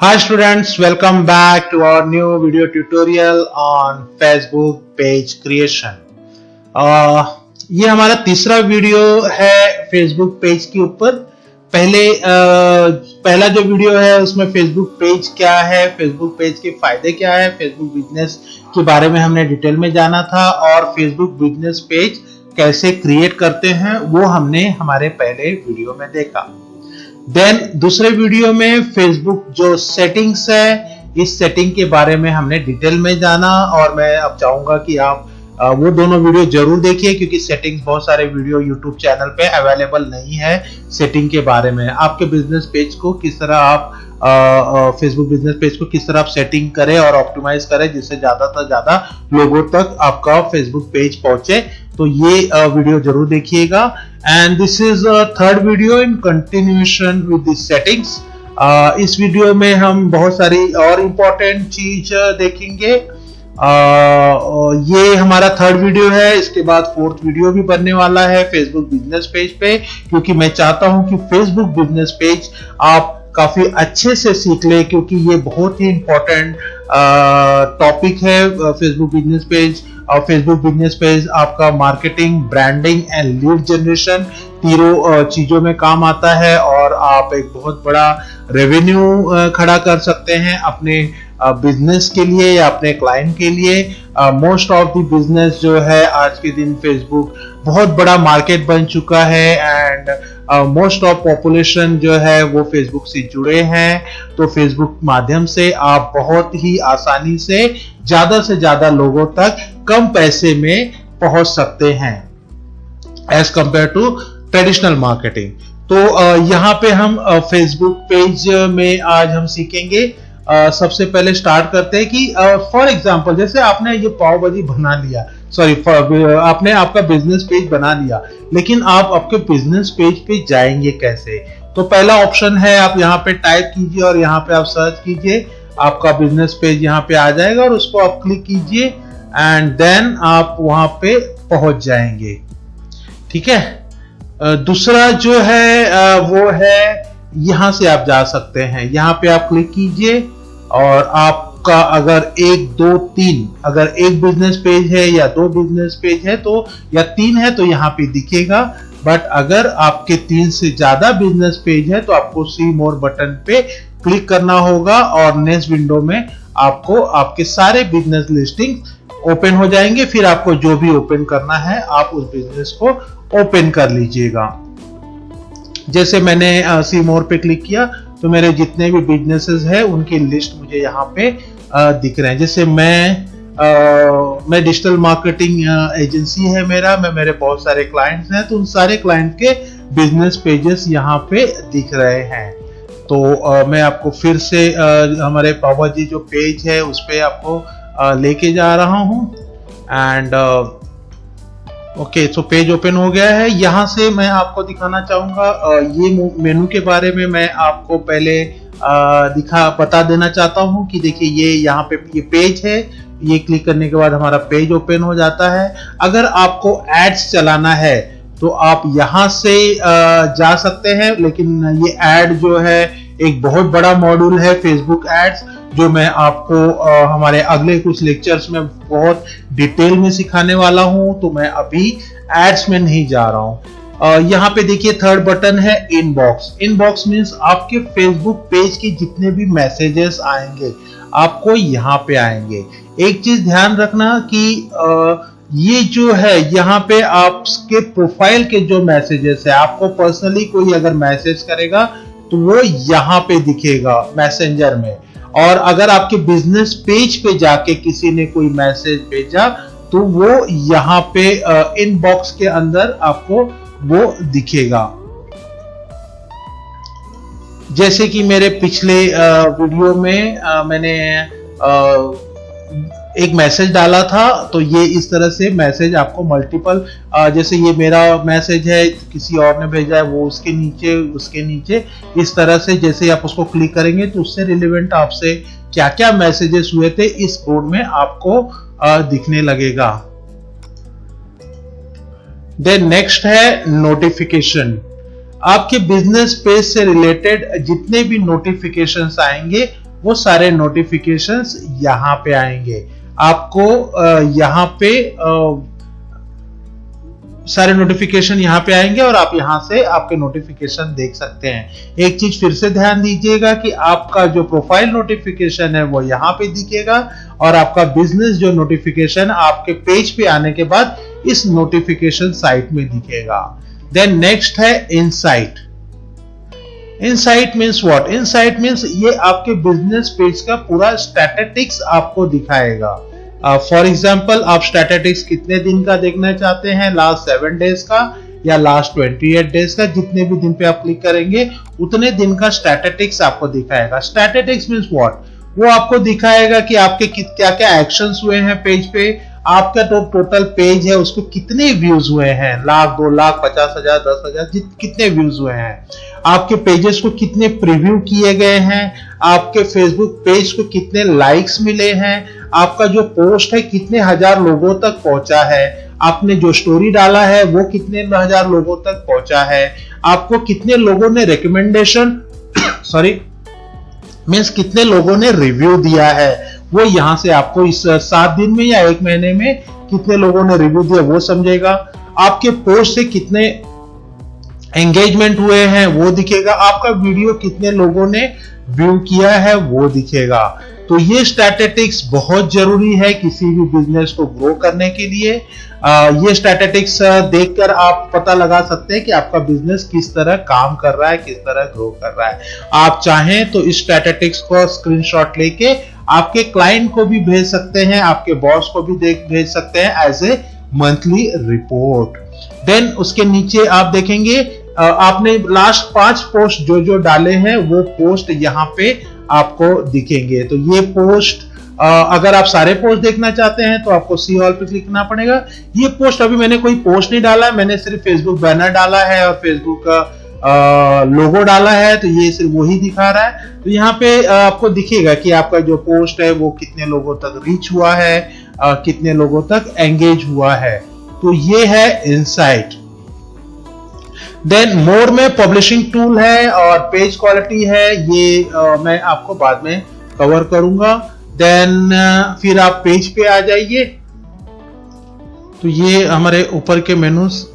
Hi students, welcome back to our new video tutorial on Facebook page creation. ये हमारा तीसरा video है Facebook page के ऊपर। पहला जो वीडियो है उसमें Facebook पेज क्या है, Facebook पेज के फायदे क्या है, Facebook बिजनेस के बारे में हमने डिटेल में जाना था और Facebook बिजनेस पेज कैसे क्रिएट करते हैं वो हमने हमारे पहले वीडियो में देखा। देन दूसरे वीडियो में फेसबुक जो सेटिंग्स है, इस सेटिंग के बारे में हमने डिटेल में जाना और मैं अब चाहूंगा कि आप वो दोनों वीडियो जरूर देखिए क्योंकि सेटिंग्स बहुत सारे वीडियो यूट्यूब चैनल पे अवेलेबल नहीं है सेटिंग के बारे में। आपके बिजनेस पेज को किस तरह आप फेसबुक बिजनेस पेज को किस तरह आप सेटिंग करें और ऑप्टिमाइज करें जिससे ज्यादा से ज्यादा लोगों तक आपका फेसबुक पेज पहुंचे, तो ये वीडियो जरूर देखिएगा। And this is third video in continuation with this settings. इस वीडियो में हम बहुत सारी और इम्पोर्टेंट चीज देखेंगे। ये हमारा थर्ड वीडियो है, इसके बाद फोर्थ वीडियो भी बनने वाला है फेसबुक बिजनेस पेज पे, क्योंकि मैं चाहता हूं कि फेसबुक बिजनेस पेज आप काफी अच्छे से सीख ले क्योंकि ये बहुत ही इंपॉर्टेंट टॉपिक है। फेसबुक बिजनेस पेज और फेसबुक बिजनेस पेज आपका marketing, branding and lead generation तीनों चीजों में काम आता है और आप एक बहुत बड़ा रेवेन्यू खड़ा कर सकते हैं अपने बिजनेस के लिए या अपने क्लाइंट के लिए। मोस्ट ऑफ द बिजनेस जो है आज के दिन फेसबुक बहुत बड़ा मार्केट बन चुका है एंड मोस्ट ऑफ पॉपुलेशन जो है वो फेसबुक से जुड़े हैं, तो फेसबुक माध्यम से आप बहुत ही आसानी से ज्यादा लोगों तक कम पैसे में पहुंच सकते हैं as compare to traditional marketing. तो यहाँ पे हम फेसबुक पेज में आज हम सीखेंगे। सबसे पहले स्टार्ट करते हैं कि फॉर एग्जांपल जैसे आपने ये पाव भाजी बना लिया, आपने आपका बिजनेस पेज बना लिया, लेकिन आप आपके बिजनेस पेज पे जाएंगे कैसे? तो पहला ऑप्शन है, आप यहाँ पे टाइप कीजिए और यहाँ पे आप सर्च कीजिए, आपका बिजनेस पेज यहाँ पे आ जाएगा और उसको आप क्लिक कीजिए एंड देन आप वहां पे पहुंच जाएंगे। ठीक है। दूसरा जो है वो है यहां से आप जा सकते हैं, यहाँ पे आप क्लिक कीजिए और आपका अगर अगर एक बिजनेस पेज है या दो बिजनेस पेज है तो या तीन है तो यहाँ पे दिखेगा, बट अगर आपके 3 से ज्यादा बिजनेस पेज है तो आपको सी मोर बटन पे क्लिक करना होगा और नेक्स्ट विंडो में आपको आपके सारे बिजनेस लिस्टिंग ओपन हो जाएंगे। फिर आपको जो भी ओपन करना है आप उस बिजनेस को ओपन कर लीजिएगा। जैसे मैंने सी मोर पे क्लिक किया तो मेरे जितने भी बिजनेसेस हैं उनकी लिस्ट मुझे यहाँ पे दिख रहे हैं। जैसे मैं डिजिटल मार्केटिंग एजेंसी है मेरे बहुत सारे क्लाइंट्स हैं, तो उन सारे क्लाइंट के बिजनेस पेजेस यहाँ पे दिख रहे हैं। तो मैं आपको फिर से हमारे पापा जी जो पेज है उस पे आपको लेके जा रहा हूँ and okay, so page open हो गया है। यहाँ से मैं आपको दिखाना चाहूंगा ये मेनू के बारे में मैं आपको पहले बता देना चाहता हूँ कि देखिए ये यहाँ पे ये पेज है, ये क्लिक करने के बाद हमारा पेज ओपन हो जाता है। अगर आपको एड्स चलाना है तो आप यहाँ से जा सकते हैं, लेकिन ये एड जो है एक बहुत बड़ा मॉड्यूल है फेसबुक एड्स, जो मैं आपको हमारे अगले कुछ लेक्चर्स में बहुत डिटेल में सिखाने वाला हूं, तो मैं अभी एड्स में नहीं जा रहा हूं। यहाँ पे देखिए थर्ड बटन है इनबॉक्स। इनबॉक्स मींस आपके फेसबुक पेज के जितने भी मैसेजेस आएंगे आपको यहाँ पे आएंगे। एक चीज ध्यान रखना कि ये जो है यहाँ पे आपके प्रोफाइल के जो मैसेजेस है, आपको पर्सनली कोई अगर मैसेज करेगा तो वो यहाँ पे दिखेगा मैसेंजर में, और अगर आपके बिजनेस पेज पे जाके किसी ने कोई मैसेज भेजा तो वो यहाँ पे इनबॉक्स के अंदर आपको वो दिखेगा। जैसे कि मेरे पिछले वीडियो में मैंने एक मैसेज डाला था, तो ये इस तरह से मैसेज आपको मल्टीपल, जैसे ये मेरा मैसेज है, किसी और ने भेजा है वो उसके नीचे इस तरह से जैसे आप उसको क्लिक करेंगे तो उससे रिलेवेंट आपसे क्या क्या मैसेजेस हुए थे इस बोर्ड में आपको दिखने लगेगा। देन नेक्स्ट है नोटिफिकेशन। आपके बिजनेस पेज से रिलेटेड जितने भी नोटिफिकेशंस आएंगे वो सारे नोटिफिकेशंस यहाँ पे आएंगे। आपको यहाँ पे सारे नोटिफिकेशन यहाँ पे आएंगे और आप यहाँ से आपके नोटिफिकेशन देख सकते हैं। एक चीज फिर से ध्यान दीजिएगा कि आपका जो प्रोफाइल नोटिफिकेशन है वो यहाँ पे दिखेगा और आपका बिजनेस जो नोटिफिकेशन आपके पेज पे आने के बाद इस नोटिफिकेशन साइट में दिखेगा। देन नेक्स्ट है insight. Insight means what? Insight means ये आपके बिजनेस पेज का पूरा स्टैटिस्टिक्स आपको दिखाएगा। फॉर एग्जाम्पल, आप स्टैटिस्टिक्स कितने दिन का देखना चाहते हैं, लास्ट 7 डेज का या लास्ट 28 डेज का, जितने भी दिन पे आप क्लिक करेंगे उतने दिन का स्टैटिस्टिक्स आपको दिखाएगा। Statistics means what? वो आपको दिखाएगा कि आपके क्या क्या एक्शंस हुए हैं पेज पे, आपका जो टोटल पेज है उसको कितने व्यूज हुए हैं, लाख, 2 लाख, 50,000, 10,000, कितने व्यूज हुए हैं, आपके पेजेस को कितने प्रीव्यू किए गए हैं, आपके फेसबुक पेज को कितने लाइक्स मिले हैं, आपका जो पोस्ट है कितने हजार लोगों तक पहुंचा है, आपने जो स्टोरी डाला है वो कितने हजार लोगों तक पहुंचा है, आपको कितने लोगों ने रिकमेंडेशन सॉरी मीन्स कितने लोगों ने रिव्यू दिया है, वो यहां से आपको इस 7 दिन में या 1 महीने में कितने लोगों ने रिव्यू दिया वो समझेगा। आपके पोस्ट से कितने एंगेजमेंट हुए हैं वो दिखेगा, आपका वीडियो कितने लोगों ने व्यू किया है वो दिखेगा। तो ये स्टैटिस्टिक्स बहुत जरूरी है किसी भी बिजनेस को ग्रो करने के लिए। ये स्टैटिस्टिक्स देखकर आप पता लगा सकते हैं कि आपका बिजनेस किस तरह काम कर रहा है, किस तरह ग्रो कर रहा है। आप चाहें तो इस स्टैटिस्टिक्स को स्क्रीनशॉट लेके आपके क्लाइंट को भी भेज सकते हैं, आपके बॉस को भी भेज सकते हैं as a monthly report. Then उसके नीचे आप देखेंगे आपने लास्ट 5 पोस्ट जो डाले हैं वो पोस्ट यहाँ पे आपको दिखेंगे। तो ये पोस्ट अगर आप सारे पोस्ट देखना चाहते हैं तो आपको सी ऑल पे क्लिक करना पड़ेगा। ये पोस्ट अभी मैंने कोई पोस्ट नहीं डाला है, मैंने सिर्फ फेसबुक बैनर डाला है और फेसबुक का लोगो डाला है, तो ये सिर्फ वही दिखा रहा है। तो यहाँ पे आपको दिखेगा कि आपका जो पोस्ट है वो कितने लोगों तक रीच हुआ है, कितने लोगों तक एंगेज हुआ है। तो ये है इनसाइट। देन मोर में पब्लिशिंग टूल है और पेज क्वालिटी है, ये मैं आपको बाद में कवर करूंगा। देन फिर आप पेज पे आ जाइए। तो ये हमारे ऊपर के मेनूज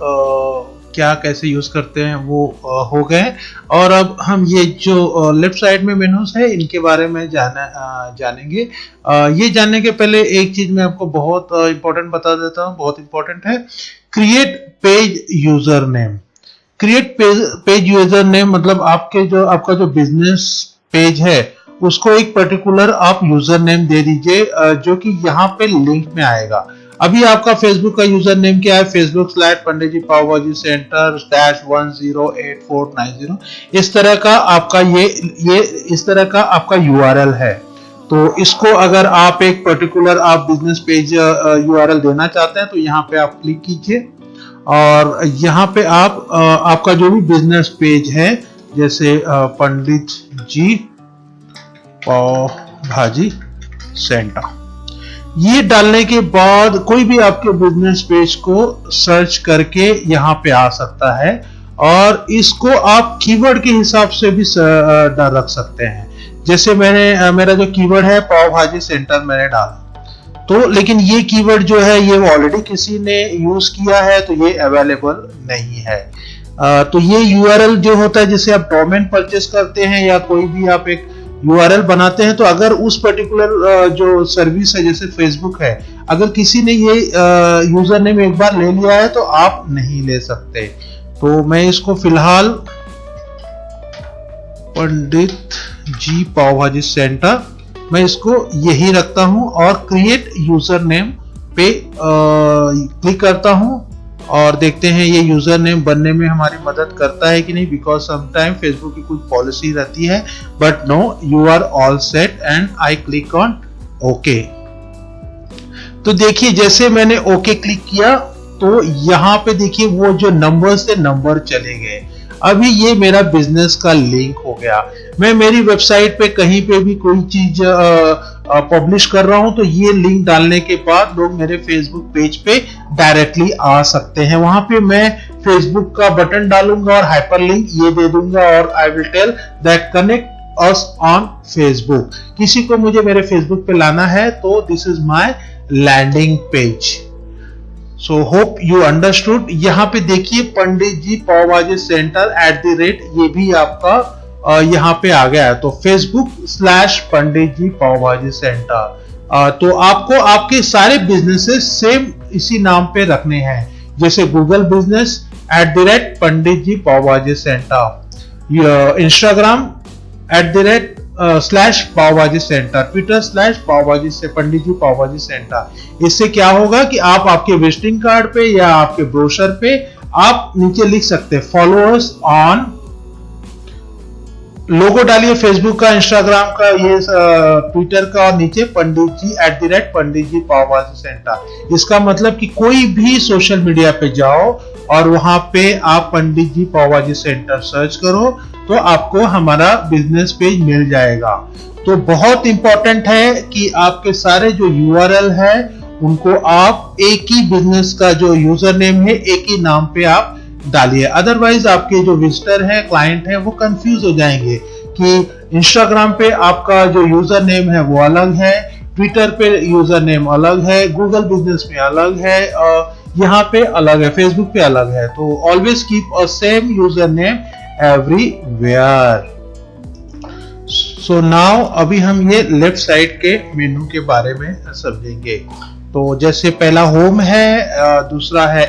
क्या कैसे यूज करते हैं वो हो गए। और अब हम ये जो लेफ्ट साइड में मेनूज है इनके बारे में जानेंगे। ये जानने के पहले एक चीज मैं आपको बहुत इंपॉर्टेंट बता देता हूँ, बहुत इंपॉर्टेंट है। Create page user name. Create page user name मतलब आपका जो बिजनेस पेज है उसको एक पर्टिकुलर आप यूजर नेम दे दीजिए जो कि यहाँ पे लिंक में आएगा। अभी आपका फेसबुक का यूजर नेम क्या है? फेसबुक/ पंडित जी पाव भाजी सेंटर /108490। इस तरह का आपका ये इस तरह का आपका URL है। तो इसको अगर आप एक पर्टिकुलर आप बिजनेस पेज URL देना चाहते हैं तो यहाँ पे आप क्लिक कीजिए और यहाँ पे आप आपका जो भी बिजनेस पेज है जैसे पंडित जी पाव भाजी सेंटर, ये डालने के बाद कोई भी आपके बिजनेस पेज को सर्च करके यहाँ पे आ सकता है और इसको आप कीवर्ड के हिसाब से भी रख सकते हैं। जैसे मेरा जो कीवर्ड है पाव भाजी सेंटर मैंने डाला, तो लेकिन ये कीवर्ड जो है ये ऑलरेडी किसी ने यूज किया है तो ये अवेलेबल नहीं है। तो ये URL जो होता है जिसे आप डोमेन परचेस करते हैं या कोई भी आप एक URL बनाते हैं, तो अगर उस पर्टिकुलर जो सर्विस है जैसे फेसबुक है, अगर किसी ने ये यूजर नेम एक बार ले लिया है तो आप नहीं ले सकते। तो मैं इसको फिलहाल पंडित जी पाव भाजी सेंटर मैं इसको यही रखता हूं और क्रिएट यूजर नेम पे क्लिक करता हूं और देखते हैं ये यूजर नेम बनने में हमारी मदद करता है कि नहीं, बिकॉज समटाइम फेसबुक की कुछ पॉलिसी रहती है। But no, you are all set and I click on okay. तो देखिए जैसे मैंने ओके क्लिक किया तो यहाँ पे देखिए वो जो नंबर से नंबर चले गए। अभी ये मेरा बिजनेस का लिंक हो गया। मैं मेरी वेबसाइट पे कहीं पे भी कोई चीज पब्लिश कर रहा हूं तो ये लिंक डालने के बाद लोग मेरे फेसबुक पेज पे डायरेक्टली आ सकते हैं। वहां पे मैं फेसबुक का बटन डालूंगा और हाइपरलिंक ये दे दूंगा और I will tell that connect us on Facebook. किसी को मुझे मेरे फेसबुक पे लाना है तो this is my landing page. So hope you understood. यहाँ पे देखिए पंडित जी पाव भाजी सेंटर @ ये भी आपका यहाँ पे आ गया है। तो Facebook/ पंडित जी पाव भाजी सेंटर। तो आपको आपके सारे बिजनेसेस सेम इसी नाम पे रखने हैं, जैसे गूगल बिजनेस @ पंडित जी पाव भाजी सेंटर, इंस्टाग्राम @ पाव भाजी सेंटर, ट्विटर / पाव भाजी से पंडित जी पाव भाजी सेंटर। इससे क्या होगा कि आप आपके विजिटिंग कार्ड पे या आपके ब्रोशर पे आप नीचे लिख सकते हैं फॉलोअर्स ऑन, लोगो डालिए फेसबुक का, इंस्टाग्राम का, ये ट्विटर का, और नीचे पंडित जी @ पंडित जी पाव भाजी सेंटर। इसका मतलब कि कोई भी सोशल मीडिया पे जाओ और वहां पे आप पंडित जी पाव भाजी सेंटर सर्च करो तो आपको हमारा बिजनेस पेज मिल जाएगा। तो बहुत इंपॉर्टेंट है कि आपके सारे जो URL है उनको आप एक ही बिजनेस का जो यूजर नेम है एक ही नाम पे आप डालिए, अदरवाइज आपके जो विजिटर है, क्लाइंट है, वो कंफ्यूज हो जाएंगे कि इंस्टाग्राम पे आपका जो यूजर नेम है वो अलग है, ट्विटर पे यूजर नेम अलग है, गूगल बिजनेस में अलग है, यहाँ पे अलग है, फेसबुक पे अलग है। तो always keep a same user name everywhere. So now अभी हम ये लेफ्ट साइड के मेनू के बारे में समझेंगे। तो जैसे पहला होम है, दूसरा है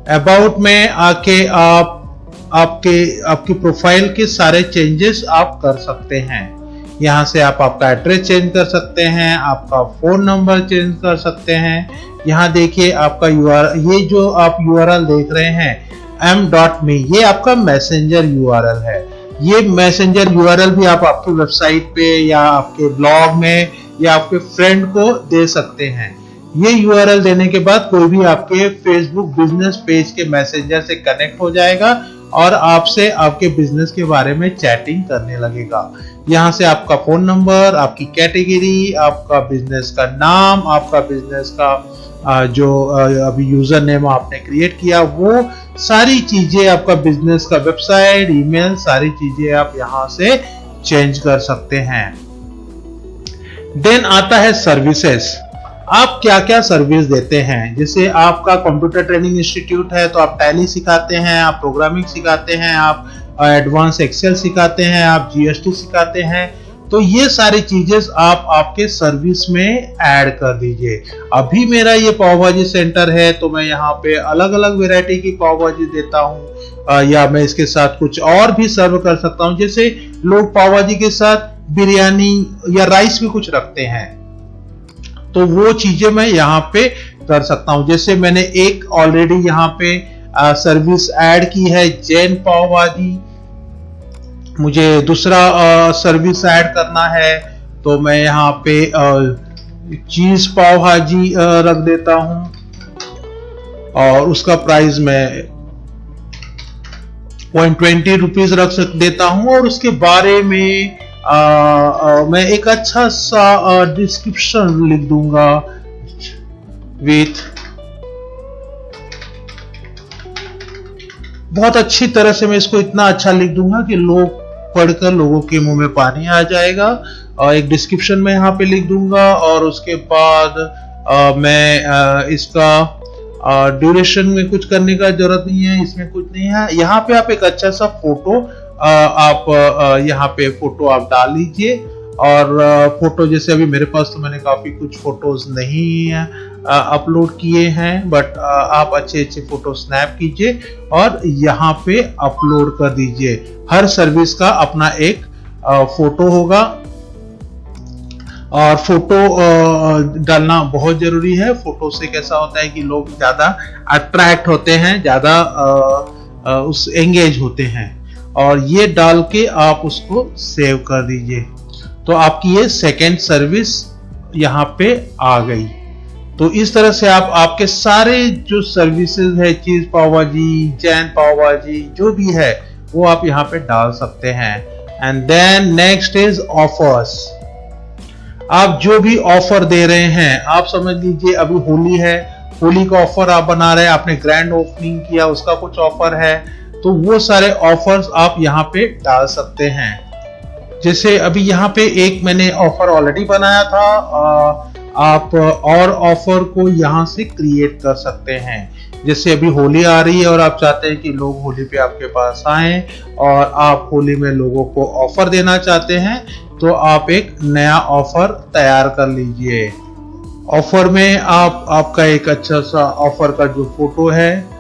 अबाउट में आके आप आपकी प्रोफाइल के सारे चेंजेस आप कर सकते हैं। यहाँ से आप आपका एड्रेस चेंज कर सकते हैं, आपका फोन नंबर चेंज कर सकते हैं। यहाँ देखिए आपका ये जो आप URL देख रहे हैं m.me, ये आपका मैसेंजर URL है। ये मैसेंजर URL भी आप आपके वेबसाइट पे या आपके ब्लॉग में या आपके फ्रेंड को दे सकते हैं। ये URL देने के बाद कोई भी आपके फेसबुक बिजनेस पेज के मैसेंजर से कनेक्ट हो जाएगा और आपसे आपके बिजनेस के बारे में चैटिंग करने लगेगा। यहाँ से आपका फोन नंबर, आपकी कैटेगरी, आपका बिजनेस का नाम, आपका बिजनेस का जो अभी यूजर नेम आपने क्रिएट किया, वो सारी चीजें, आपका बिजनेस का वेबसाइट, ईमेल, सारी चीजें आप यहाँ से चेंज कर सकते हैं। देन आता है सर्विसेज। आप क्या क्या सर्विस देते हैं। जैसे आपका कंप्यूटर ट्रेनिंग इंस्टीट्यूट है तो आप टैली सिखाते हैं, आप प्रोग्रामिंग सिखाते हैं, आप एडवांस एक्सेल सिखाते हैं, आप GST सिखाते हैं। तो ये सारी चीजें आप आपके सर्विस में ऐड कर दीजिए। अभी मेरा ये पाव भाजी सेंटर है तो मैं यहाँ पे अलग अलग वैरायटी की पाव भाजी देता हूँ, या मैं इसके साथ कुछ और भी सर्व कर सकता हूँ। जैसे लोग पाव भाजी के साथ बिरयानी या राइस भी कुछ रखते हैं, तो वो चीजें मैं यहाँ पे कर सकता हूँ। जैसे मैंने एक ऑलरेडी यहाँ पे सर्विस ऐड की है जैन पाव भाजी, मुझे दूसरा सर्विस ऐड करना है तो मैं यहाँ पे चीज पाव भाजी रख देता हूँ और उसका प्राइस मैं 120 रुपीज रख देता हूँ। और उसके बारे में मैं एक अच्छा सा डिस्क्रिप्शन लिख दूंगा विथ, बहुत अच्छी तरह से मैं इसको इतना अच्छा लिख दूंगा कि लोग पढ़कर लोगों के मुंह में पानी आ जाएगा। और एक डिस्क्रिप्शन में यहाँ पे लिख दूंगा और उसके बाद मैं इसका ड्यूरेशन में कुछ करने का जरूरत नहीं है, इसमें कुछ नहीं है। यहाँ पे आप एक अच्छा सा फोटो आप यहाँ पे फोटो आप डाल लीजिए। और फोटो जैसे अभी मेरे पास तो मैंने काफी कुछ फोटोज नहीं अपलोड किए हैं, बट आप अच्छे अच्छे फोटो स्नैप कीजिए और यहाँ पे अपलोड कर दीजिए। हर सर्विस का अपना एक फोटो होगा और फोटो डालना बहुत जरूरी है। फोटो से कैसा होता है कि लोग ज्यादा अट्रैक्ट होते हैं, ज्यादा उस एंगेज होते हैं। और ये डाल के आप उसको सेव कर दीजिए। तो आपकी ये सेकेंड सर्विस यहाँ पे आ गई। तो इस तरह से आप आपके सारे जो सर्विसेज है, चीज पाव भाजी, जैन पाव भाजी, जो भी है वो आप यहाँ पे डाल सकते हैं। And then next is offers. आप जो भी ऑफर दे रहे हैं, आप समझ लीजिए अभी होली है, होली का ऑफर आप बना रहे हैं, आपने ग्रैंड ओपनिंग किया, उसका कुछ ऑफर है, तो वो सारे ऑफर्स आप यहाँ पे डाल सकते हैं। जैसे अभी यहाँ पे एक मैंने ऑफर ऑलरेडी बनाया था, आप और ऑफर को यहाँ से क्रिएट कर सकते हैं। जैसे अभी होली आ रही है और आप चाहते हैं कि लोग होली पे आपके पास आएं और आप होली में लोगों को ऑफर देना चाहते हैं, तो आप एक नया ऑफर तैयार कर लीजिए। ऑफर में आपका एक अच्छा सा ऑफर का जो फोटो है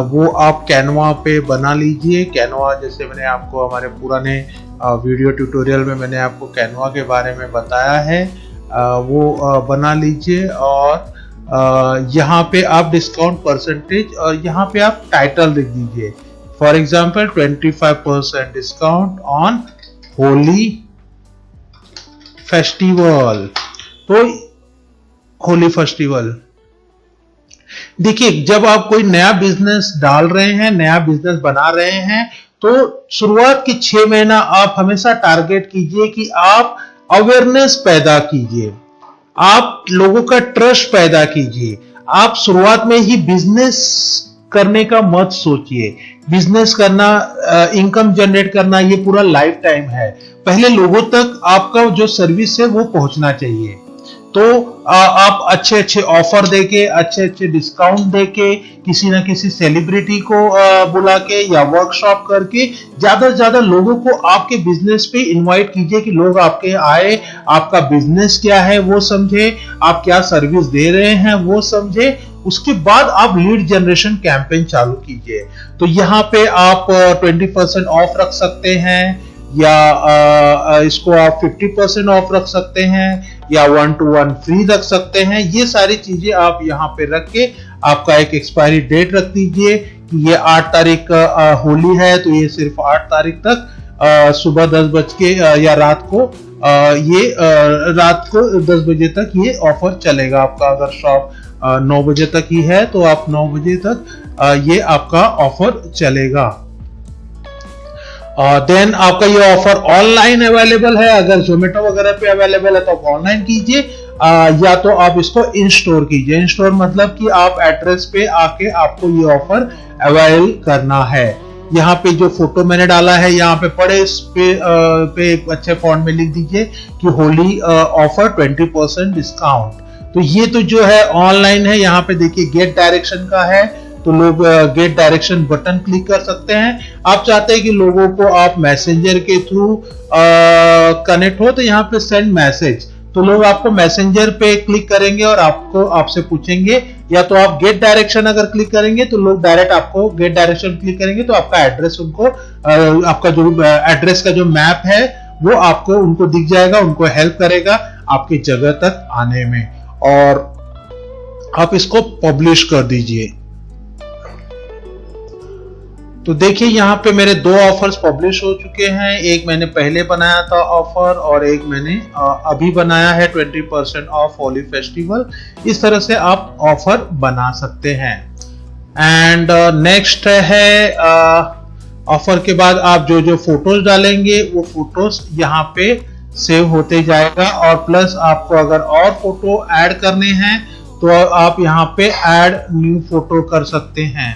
वो आप कैनवा पे बना लीजिए। कैनवा, जैसे मैंने आपको हमारे पुराने वीडियो ट्यूटोरियल में मैंने आपको कैनवा के बारे में बताया है, वो बना लीजिए। और यहाँ पे आप डिस्काउंट परसेंटेज और यहाँ पे आप टाइटल लिख दीजिए। For example 25% discount on Holi festival. तो होली फेस्टिवल, देखिए जब आप कोई नया बिजनेस डाल रहे हैं, नया बिजनेस बना रहे हैं, तो शुरुआत के 6 महीना आप हमेशा टारगेट कीजिए कि आप अवेयरनेस पैदा कीजिए, आप लोगों का ट्रस्ट पैदा कीजिए। आप शुरुआत में ही बिजनेस करने का मत सोचिए। बिजनेस करना, इनकम जनरेट करना, ये पूरा लाइफ टाइम है। पहले लोगों तक आपका जो सर्विस है वो पहुंचना चाहिए। तो आप अच्छे अच्छे ऑफर देके, अच्छे अच्छे डिस्काउंट देके, किसी ना किसी सेलिब्रिटी को बुला के या वर्कशॉप करके ज्यादा से ज्यादा लोगों को आपके बिजनेस पे इनवाइट कीजिए कि लोग आपके आए, आपका बिजनेस क्या है वो समझे, आप क्या सर्विस दे रहे हैं वो समझे। उसके बाद आप लीड जनरेशन कैंपेन चालू कीजिए। तो यहाँ पे आप 20% ऑफ रख सकते हैं, या इसको आप 50% ऑफ रख सकते हैं, या 1-to-1 फ्री रख सकते हैं। ये सारी चीजें आप यहाँ पे रख के आपका एक एक्सपायरी डेट रख दीजिए कि ये 8 तारीख होली है, तो ये सिर्फ 8 तारीख तक सुबह 10 बज के या रात को रात को 10 बजे तक ये ऑफर चलेगा आपका। अगर शॉप 9 बजे तक ही है तो आप 9 बजे तक ये आपका ऑफर चलेगा। देन आपका ये ऑफर ऑनलाइन अवेलेबल है। अगर जोमेटो वगैरह पे अवेलेबल है तो आप ऑनलाइन कीजिए, या तो आप इसको इन स्टोर कीजिए। इन स्टोर मतलब कि आप एड्रेस पे आके आपको ये ऑफर अवेल करना है। यहाँ पे जो फोटो मैंने डाला है, यहाँ पे पड़े इस पे अच्छे फॉन्ट में लिख दीजिए कि होली ऑफर 20% डिस्काउंट। तो ये तो जो है ऑनलाइन है। यहाँ पे देखिए गेट डायरेक्शन का है, तो लोग गेट डायरेक्शन बटन क्लिक कर सकते हैं। आप चाहते हैं कि लोगों को आप मैसेंजर के थ्रू कनेक्ट हो, तो यहाँ पे सेंड मैसेज, तो लोग आपको मैसेंजर पे क्लिक करेंगे और आपसे पूछेंगे। या तो आप गेट डायरेक्शन अगर क्लिक करेंगे तो लोग डायरेक्ट आपको गेट डायरेक्शन क्लिक करेंगे तो आपका एड्रेस उनको आपका जो एड्रेस का जो मैप है वो आपको उनको दिख जाएगा, उनको हेल्प करेगा आपकी जगह तक आने में। और आप इसको पब्लिश कर दीजिए। तो देखिए यहाँ पे मेरे 2 ऑफर्स पब्लिश हो चुके हैं। एक मैंने पहले बनाया था ऑफर और एक मैंने अभी बनाया है 20% ऑफ होली फेस्टिवल। इस तरह से आप ऑफर बना सकते हैं। एंड नेक्स्ट है ऑफर के बाद आप जो फोटोज डालेंगे वो फोटोज यहाँ पे सेव होते जाएगा। और प्लस आपको अगर और फोटो ऐड करने हैं तो आप यहाँ पे ऐड न्यू फोटो कर सकते हैं।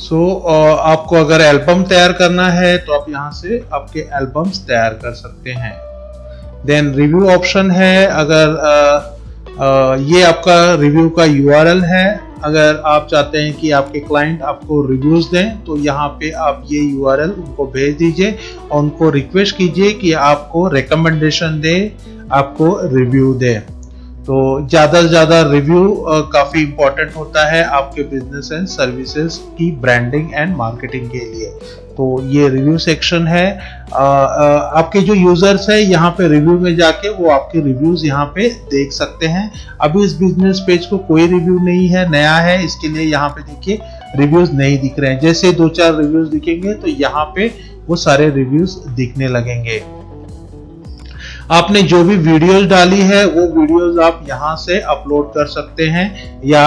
आपको अगर एल्बम तैयार करना है तो आप यहाँ से आपके एल्बम्स तैयार कर सकते हैं। देन रिव्यू ऑप्शन है। अगर ये आपका रिव्यू का URL है, अगर आप चाहते हैं कि आपके क्लाइंट आपको रिव्यूज दें तो यहाँ पे आप ये URL उनको भेज दीजिए और उनको रिक्वेस्ट कीजिए कि आपको रिकमेंडेशन दे, आपको रिव्यू दे। तो ज्यादा से ज्यादा रिव्यू काफी इंपॉर्टेंट होता है आपके बिजनेस एंड सर्विसेज की ब्रांडिंग एंड मार्केटिंग के लिए। तो ये रिव्यू सेक्शन है। आपके जो यूजर्स है यहाँ पे रिव्यू में जाके वो आपके रिव्यूज यहाँ पे देख सकते हैं। अभी इस बिजनेस पेज को कोई रिव्यू नहीं है, नया है, इसके लिए यहाँ पे देखिए रिव्यूज नहीं दिख रहे हैं। जैसे 2-4 रिव्यूज दिखेंगे तो यहाँ पे वो सारे रिव्यूज दिखने लगेंगे। आपने जो भी वीडियोस डाली है वो वीडियोस आप यहाँ से अपलोड कर सकते हैं, या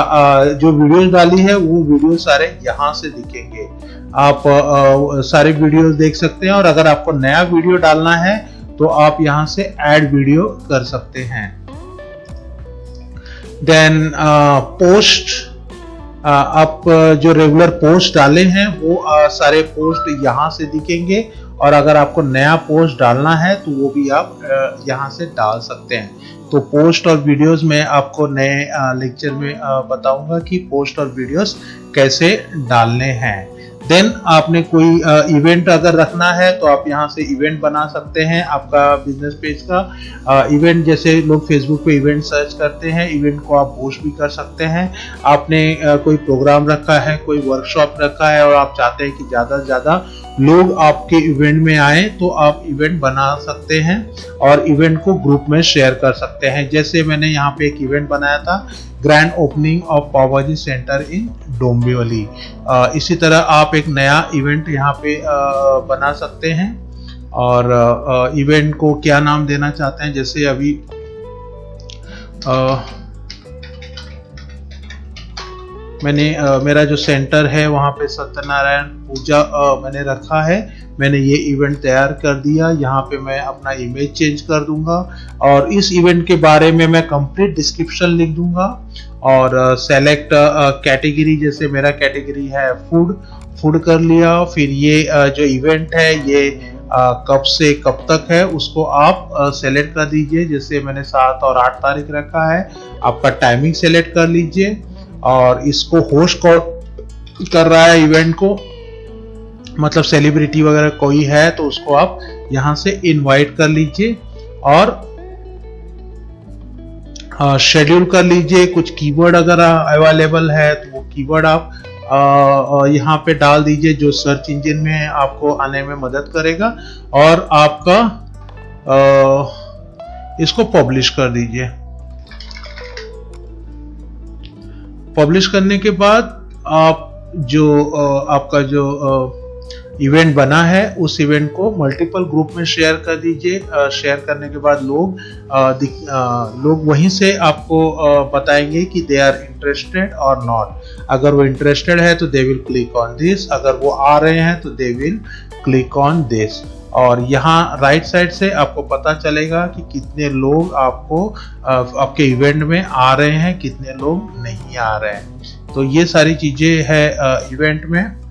जो वीडियोस डाली है वो वीडियो सारे यहाँ से दिखेंगे। आप सारे वीडियोस देख सकते हैं। और अगर आपको नया वीडियो डालना है तो आप यहाँ से ऐड वीडियो कर सकते हैं। देन पोस्ट आप जो रेगुलर पोस्ट डाले हैं वो सारे पोस्ट यहाँ से दिखेंगे, और अगर आपको नया पोस्ट डालना है तो वो भी आप यहाँ से डाल सकते हैं। तो पोस्ट और वीडियोस में आपको नए लेक्चर में बताऊंगा कि पोस्ट और वीडियोस कैसे डालने हैं। देन आपने कोई इवेंट अगर रखना है तो आप यहाँ से इवेंट बना सकते हैं आपका बिजनेस पेज का। इवेंट जैसे लोग फेसबुक पे इवेंट सर्च करते हैं, इवेंट को आप पोस्ट भी कर सकते हैं। आपने कोई प्रोग्राम रखा है, कोई वर्कशॉप रखा है और आप चाहते हैं कि ज़्यादा से ज़्यादा लोग आपके इवेंट में आए, तो आप इवेंट बना सकते हैं और इवेंट को ग्रुप में शेयर कर सकते हैं। जैसे मैंने यहाँ पे एक इवेंट बनाया था, ग्रैंड ओपनिंग ऑफ पाव भाजी सेंटर इन डोंबिवली। इसी तरह आप एक नया इवेंट यहाँ पे बना सकते हैं और इवेंट को क्या नाम देना चाहते हैं। जैसे अभी मैंने मेरा जो सेंटर है वहाँ पे सत्यनारायण पूजा मैंने रखा है। मैंने ये इवेंट तैयार कर दिया। यहाँ पे मैं अपना इमेज चेंज कर दूंगा और इस इवेंट के बारे में मैं कंप्लीट डिस्क्रिप्शन लिख दूंगा और सेलेक्ट कैटेगरी, जैसे मेरा कैटेगरी है फूड कर लिया। फिर ये जो इवेंट है ये कब से कब तक है उसको आप सेलेक्ट कर दीजिए। जैसे मैंने 7 और 8 तारीख रखा है, आपका टाइमिंग सेलेक्ट कर लीजिए और इसको होस्ट कर रहा है इवेंट को, मतलब सेलिब्रिटी वगैरह कोई है तो उसको आप यहां से इनवाइट कर लीजिए और शेड्यूल कर लीजिए। कुछ कीवर्ड अगर अवेलेबल है तो वो कीवर्ड आप यहाँ पे डाल दीजिए जो सर्च इंजन में आपको आने में मदद करेगा और आपका इसको पब्लिश कर दीजिए। पब्लिश करने के बाद आप जो आपका जो इवेंट बना है उस इवेंट को मल्टीपल ग्रुप में शेयर कर दीजिए। शेयर करने के बाद लोग वहीं से आपको बताएंगे कि दे आर इंटरेस्टेड और नॉट। अगर वो इंटरेस्टेड है तो they will click on this, अगर वो आ रहे हैं तो they will click on this. और यहाँ राइट साइड से आपको पता चलेगा कि कितने लोग आपके इवेंट में आ रहे हैं, कितने लोग नहीं आ रहे हैं। तो ये सारी चीजें है इवेंट में।